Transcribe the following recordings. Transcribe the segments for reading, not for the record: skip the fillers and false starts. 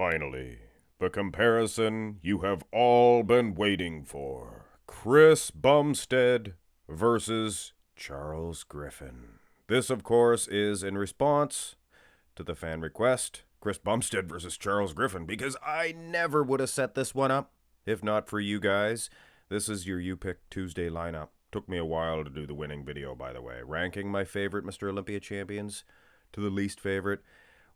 Finally, the comparison you have all been waiting for. Chris Bumstead versus Charles Griffen. This, of course, is in response to the fan request, Chris Bumstead versus Charles Griffen, because I never would have set this one up if not for you guys. This is your You Pick Tuesday lineup. Took me a while to do the winning video, by the way. Ranking my favorite Mr. Olympia champions to the least favorite.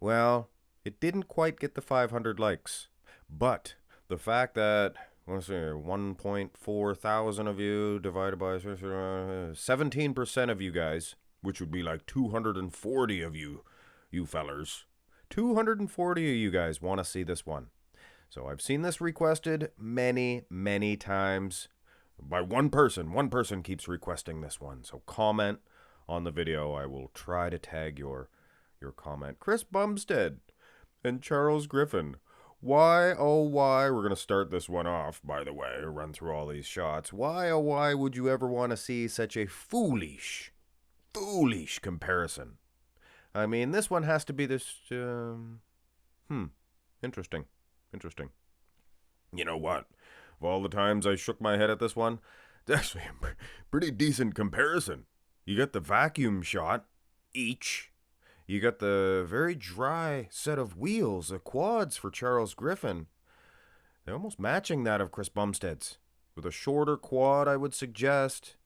Well, it didn't quite get the 500 likes. But the fact that, let's see, 1.4 thousand of you divided by 17% of you guys, which would be like 240 of you fellers. 240 of you guys want to see this one. So I've seen this requested many, many times by one person. One person keeps requesting this one. So comment on the video. I will try to tag your comment. Chris Bumstead and Charles Griffen. Why, oh why, we're going to start this one off, by the way, run through all these shots. Why, oh why would you ever want to see such a foolish comparison? I mean, this one has to be this, interesting. You know what? Of all the times I shook my head at this one, it's actually a pretty decent comparison. You got the vacuum shot, each. You got the very dry set of wheels, the quads for Charles Griffen. They're almost matching that of Chris Bumstead's. With a shorter quad, I would suggest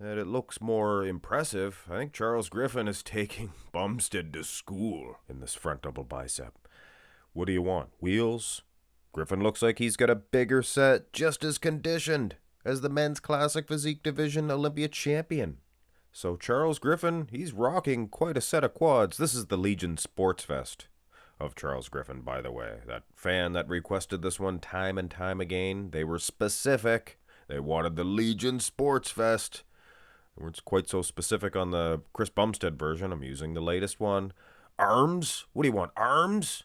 that it looks more impressive. I think Charles Griffen is taking Bumstead to school in this front double bicep. What do you want? Wheels? Griffen looks like he's got a bigger set, just as conditioned as the men's classic physique division Olympia champion. So Charles Griffen, he's rocking quite a set of quads. This is the Legion Sports Vest of Charles Griffen, by the way. That fan that requested this one time and time again, they were specific. They wanted the Legion Sports Vest. They weren't quite so specific on the Chris Bumstead version. I'm using the latest one. Arms? What do you want, arms?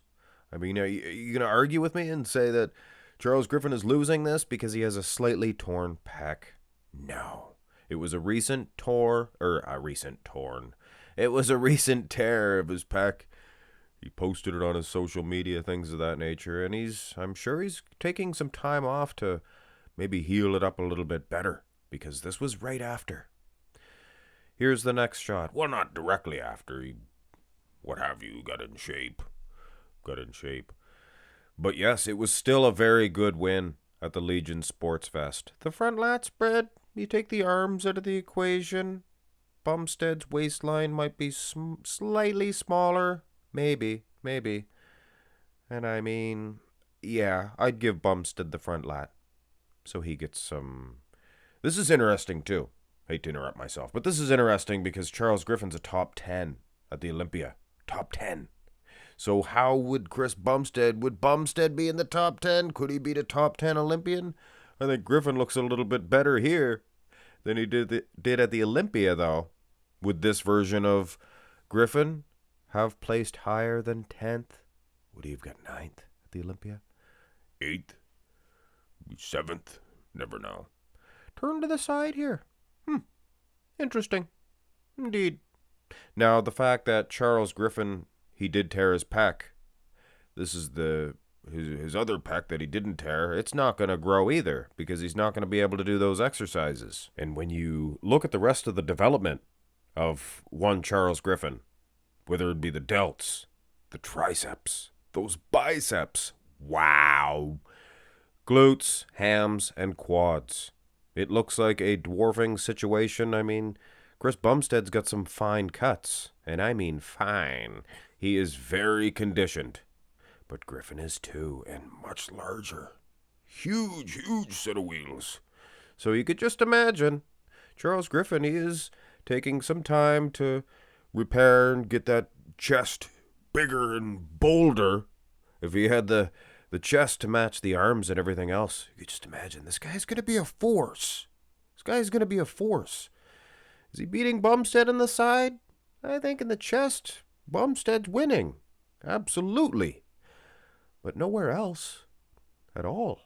I mean, are you going to argue with me and say that Charles Griffen is losing this because he has a slightly torn pec? No. It was a recent It was a recent tear of his pec. He posted it on his social media, things of that nature, and I'm sure he's taking some time off to maybe heal it up a little bit better, because this was right after. Here's the next shot. Well, not directly after. He, got in shape. But yes, it was still a very good win at the Legion Sports Vest. The front lat spread, you take the arms out of the equation. Bumstead's waistline might be slightly smaller. Maybe. And I mean, yeah, I'd give Bumstead the front lat. So he gets some... This is interesting too. Hate to interrupt myself, but this is interesting because Charles Griffen's a top 10 at the Olympia. Top 10. So how would would Bumstead be in the top 10? Could he beat a top 10 Olympian? I think Griffen looks a little bit better here than he did at the Olympia, though. Would this version of Griffen have placed higher than 10th? Would he have got 9th at the Olympia? 8th? 7th? Never know. Turn to the side here. Interesting. Indeed. Now, the fact that Charles Griffen, he did tear his pec. This is his other pec that he didn't tear. It's not going to grow either because he's not going to be able to do those exercises. And when you look at the rest of the development of one Charles Griffen, whether it be the delts, the triceps, those biceps, wow. Glutes, hams, and quads. It looks like a dwarfing situation. I mean, Chris Bumstead's got some fine cuts, and I mean fine. He is very conditioned, but Griffen is too, and much larger. Huge set of wheels. So you could just imagine, Charles Griffen, he is taking some time to repair and get that chest bigger and bolder. If he had the chest to match the arms and everything else, you could just imagine, this guy's going to be a force. Is he beating Bumstead on the side? I think in the chest, Bumstead's winning. Absolutely. But nowhere else at all.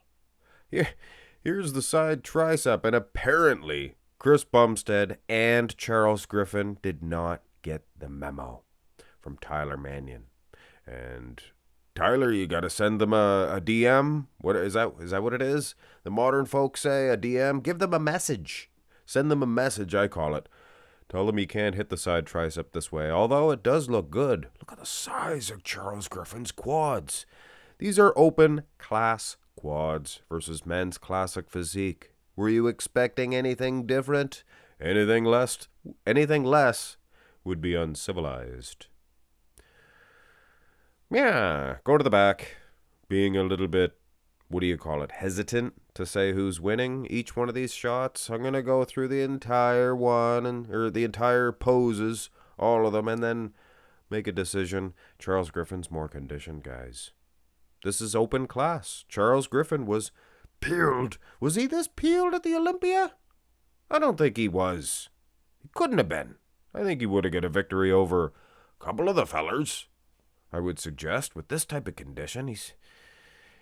Here's the side tricep, and apparently Chris Bumstead and Charles Griffen did not get the memo from Tyler Mannion. And Tyler, you gotta send them a DM. What is that? Is that what it is? The modern folks say a DM. Give them a message. Send them a message, I call it. Tell them you can't hit the side tricep this way, although it does look good. Look at the size of Charles Griffen's quads. These are open class quads versus men's classic physique. Were you expecting anything different? Anything less would be uncivilized. Yeah, go to the back, being a little bit, hesitant to say who's winning each one of these shots. I'm going to go through the entire or the entire poses, all of them, and then make a decision. Charles Griffin's more conditioned, guys. This is open class. Charles Griffen was peeled. Was he this peeled at the Olympia? I don't think he was. He couldn't have been. I think he would have got a victory over a couple of the fellers. I would suggest with this type of condition,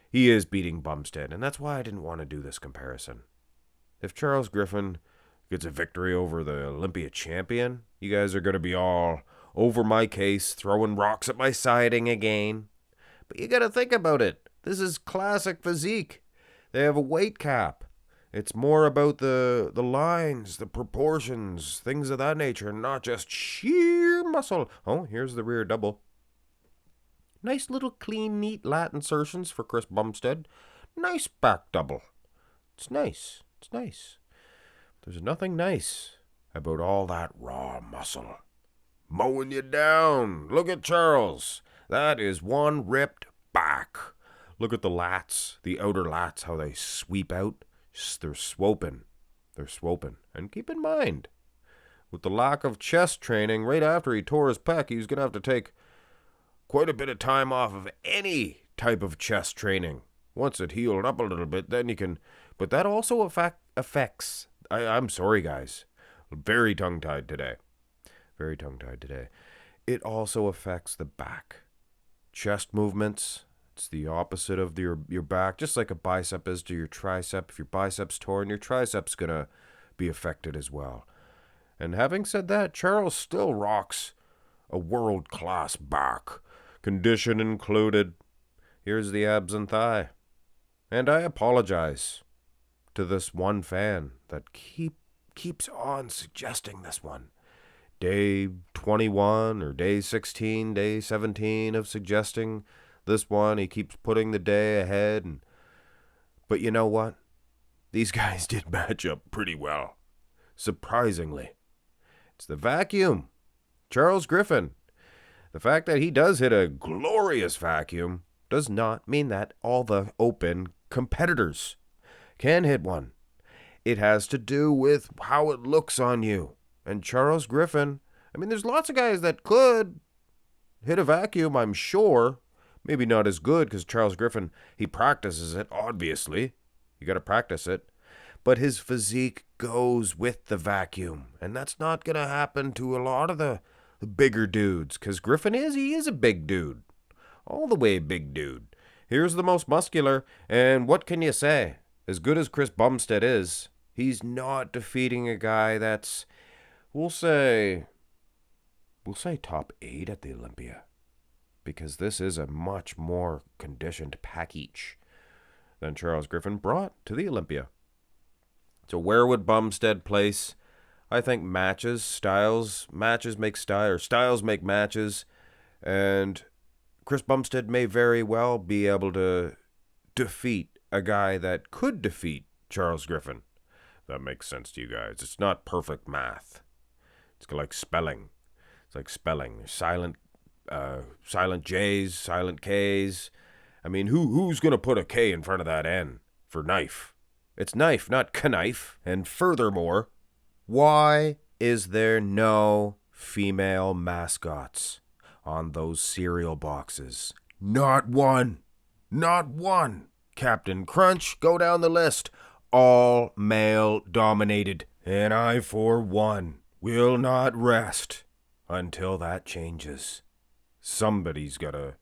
he is beating Bumstead, and that's why I didn't want to do this comparison. If Charles Griffen gets a victory over the Olympia champion, you guys are going to be all over my case, throwing rocks at my siding again. But you got to think about it. This is classic physique. They have a weight cap. It's more about the lines, the proportions, things of that nature, not just sheer muscle. Oh, here's the rear double. Nice little clean, neat lat insertions for Chris Bumstead. Nice back double. It's nice. It's nice. There's nothing nice about all that raw muscle. Mowing you down. Look at Charles. That is one ripped back. Look at the lats, the outer lats, how they sweep out. They're swooping. And keep in mind, with the lack of chest training, right after he tore his pec, he was going to have to take quite a bit of time off of any type of chest training. Once it healed up a little bit, then you can... But that also affects... I'm sorry, guys. Very tongue-tied today. It also affects the back. Chest movements, it's the opposite of your back. Just like a bicep is to your tricep. If your bicep's torn, your tricep's going to be affected as well. And having said that, Charles still rocks a world-class back. Condition included. Here's the abs and thigh. And I apologize to this one fan that keeps on suggesting this one. Day 21 or day 16, day 17 of suggesting this one. He keeps putting the day ahead. But you know what? These guys did match up pretty well. Surprisingly. It's the vacuum. Charles Griffen. The fact that he does hit a glorious vacuum does not mean that all the open competitors can hit one. It has to do with how it looks on you. And Charles Griffen, I mean, there's lots of guys that could hit a vacuum, I'm sure. Maybe not as good, because Charles Griffen, he practices it, obviously. You got to practice it. But his physique goes with the vacuum. And that's not going to happen to a lot of the bigger dudes, because Griffen he is a big dude. All the way big dude. Here's the most muscular, and what can you say? As good as Chris Bumstead is, he's not defeating a guy that's, we'll say top 8 at the Olympia, because this is a much more conditioned package than Charles Griffen brought to the Olympia. So where would Bumstead place? I think styles make styles make matches, and Chris Bumstead may very well be able to defeat a guy that could defeat Charles Griffen. That makes sense to you guys. It's not perfect math. It's like spelling. There's silent J's, silent K's. I mean, who's gonna put a K in front of that N for knife? It's knife, not knife. And furthermore, why is there no female mascots on those cereal boxes? Not one. Captain Crunch, go down the list. All male dominated. And I, for one, will not rest until that changes. Somebody's got to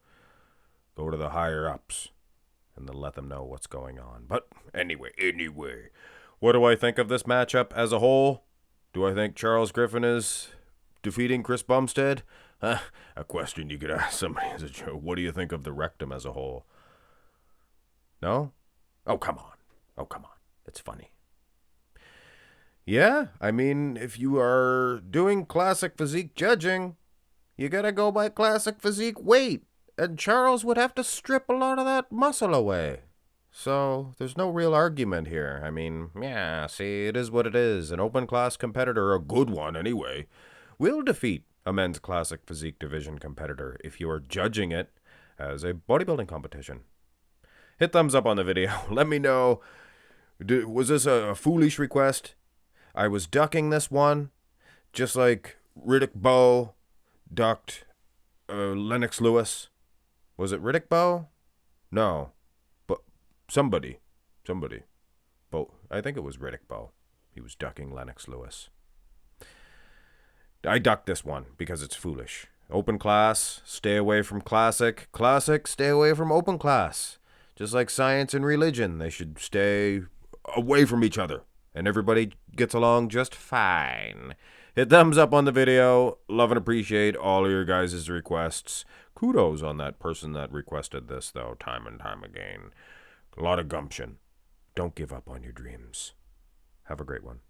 go to the higher ups and then let them know what's going on. But anyway, what do I think of this matchup as a whole? Do I think Charles Griffen is defeating Chris Bumstead? A question you could ask somebody as a joke. What do you think of the rectum as a whole? No? Oh, come on. Oh, come on. It's funny. Yeah, I mean, if you are doing classic physique judging, you gotta go by classic physique weight. And Charles would have to strip a lot of that muscle away. So, there's no real argument here. I mean, yeah, see, it is what it is. An open class competitor, a good one anyway, will defeat a men's classic physique division competitor if you are judging it as a bodybuilding competition. Hit thumbs up on the video. Let me know, was this a foolish request? I was ducking this one, just like Riddick Bowe ducked Lennox Lewis. Was it Riddick Bowe? No. But somebody. Bowe. I think it was Riddick Bowe. He was ducking Lennox Lewis. I ducked this one because it's foolish. Open class, stay away from classic. Classic, stay away from open class. Just like science and religion, they should stay away from each other. And everybody gets along just fine. Hit thumbs up on the video. Love and appreciate all of your guys' requests. Kudos on that person that requested this, though, time and time again. A lot of gumption. Don't give up on your dreams. Have a great one.